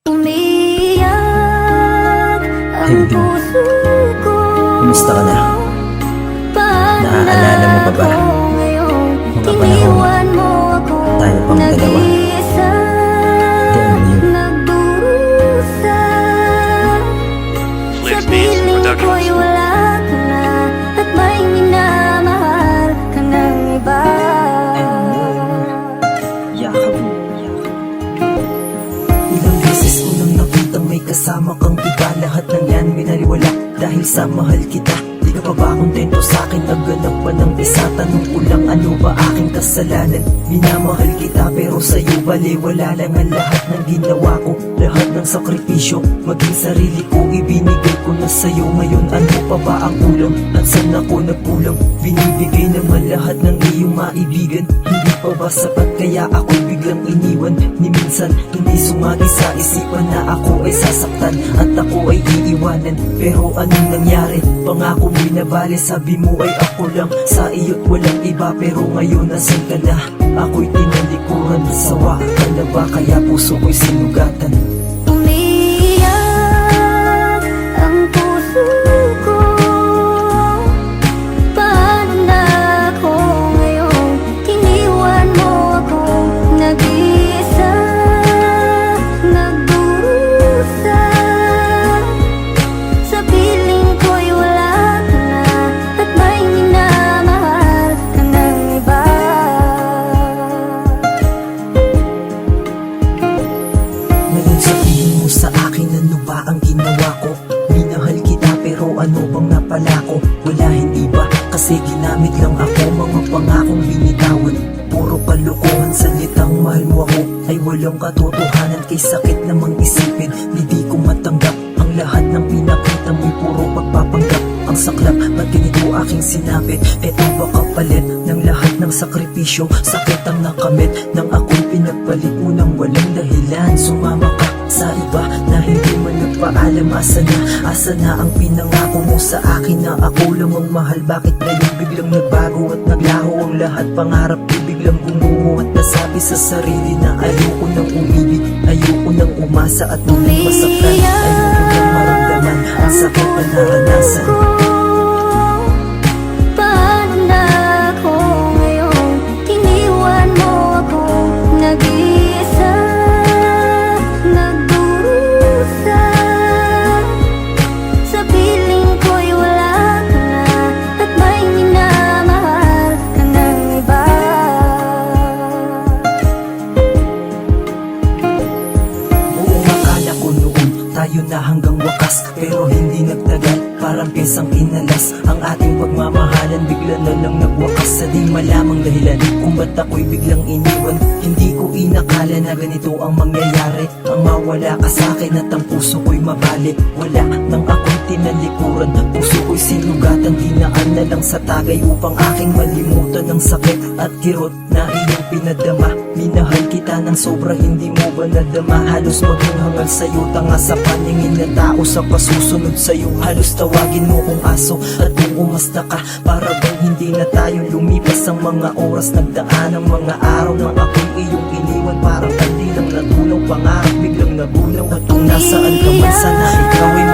Umiiyak ang Hey, Bing. puso ko. Kumusta ka na? Naaalala mo pa ba? Mga panahon Iniwan mo ako tayo pang dalawa. nag-iisa, Then you. nagdurusa. Sa piling ko'y wala ka na, at may minamahal ka ng iba. Yakap mo. Ilang beses ko nang nakitang may kasama kang iba. Lahat ng yan binaliwala dahil sa mahal kita. Di ka pa ba kontento sa'kin? Nagganap pa ng isa. Tanong ko lang, ano ba aking kasalanan? Minamahal kita pero sa'yo baliwala lang ang lahat ng ginawa ko. Lahat ng sakripisyo, maging sarili ko ibinigay ko na sa'yo. Ngayon ano pa ba ang kulang? At saan ako nagkulang? Binibigay naman lahat ng iyong maibigan. Hindi pa ba sapat kaya ako'y biglang iniwan? Ni minsan hindi sumagi sa isipan na ako ay sasaktan at ako ay iiwanan. Pero anong nangyari? Pangako binabali, sabi mo ay ako lang sa iyo't walang iba. Pero ngayon nasan ka na? Ako'y tinalikuran. Sawa ka na ba kaya puso ko'y sinugatan? Umiiyak ang puso ko. Paano na ako ngayon? Iniwan mo ako nag-iisa, nagdurusa. Sa piling ko'y wala ka na, at may minamahal ka ng iba. Ngayon sabihin mo sa akin, ano ba ang ginawa ko? Minahal kita pero ano bang napala ko? Wala, hindi ba? Kasi ginamit lang ako, mga pangakong binitawan. Puro kalokohan, salitang mahal mo ako ay walang katotohanan. Kay sakit namang isipin, hindi ko matanggap ang lahat ng pinakita mo'y puro pagpapanggap. Ang saklap, ba't ganito aking sinapit? Eto ba kapalit ng lahat ng sakripisyo? Sakit ang nakamit nang ako'y pinagpalit mo ng walang dahilan. Sumama ka sa iba na hindi man nagpaalam. Asa na ang pinangako mo sa akin na ako lang ang mahal? Bakit ngayon biglang nagbago at naglaho ang lahat? Pangarap ko biglang gumuho at nasabi sa sarili na ayoko nang umibig, ayoko nang umasa at muling masaktan. Ayoko nang maramdaman ang sakit na naranasan. Paano na ako ngayon? Iniwan mo ako nag-iisa, nagdurusa. Sa piling ko'y wala ka na, at may minamahal ka ng iba. Buong akala ko noon tayo na hanggang wakas, pero hindi nagtagal, parang pisang inalas. Ang ating pagmamahalan bigla na lang nagwakas sa di malamang dahilan kung ba't ako'y biglang iniwan. Hindi ko inakala na ganito ang mangyayari, ang mawala ka sa'kin at ang puso ko'y mabalik. Wala nang ako'y tinalikuran, puso ko'y sinugatan. Dinaan na lang sa tagay upang aking malimutan ang sakit at kirot na iyong pinadama. Minahal kita ng sobra, hindi mo ba nadama? Halos maging hangal sa'yo, tanga sa paningin na tao sa pasusunod sa'yo. Halos tawagin mo kong aso at kung umasta ka, para bang hindi na tayo lumipas ang mga oras. Nagdaan ang mga araw na ako'y iyong iniwan, parang kandilang natulaw. Pangarap biglang nabulaw at kung nasaan ka man, sana ikaw ay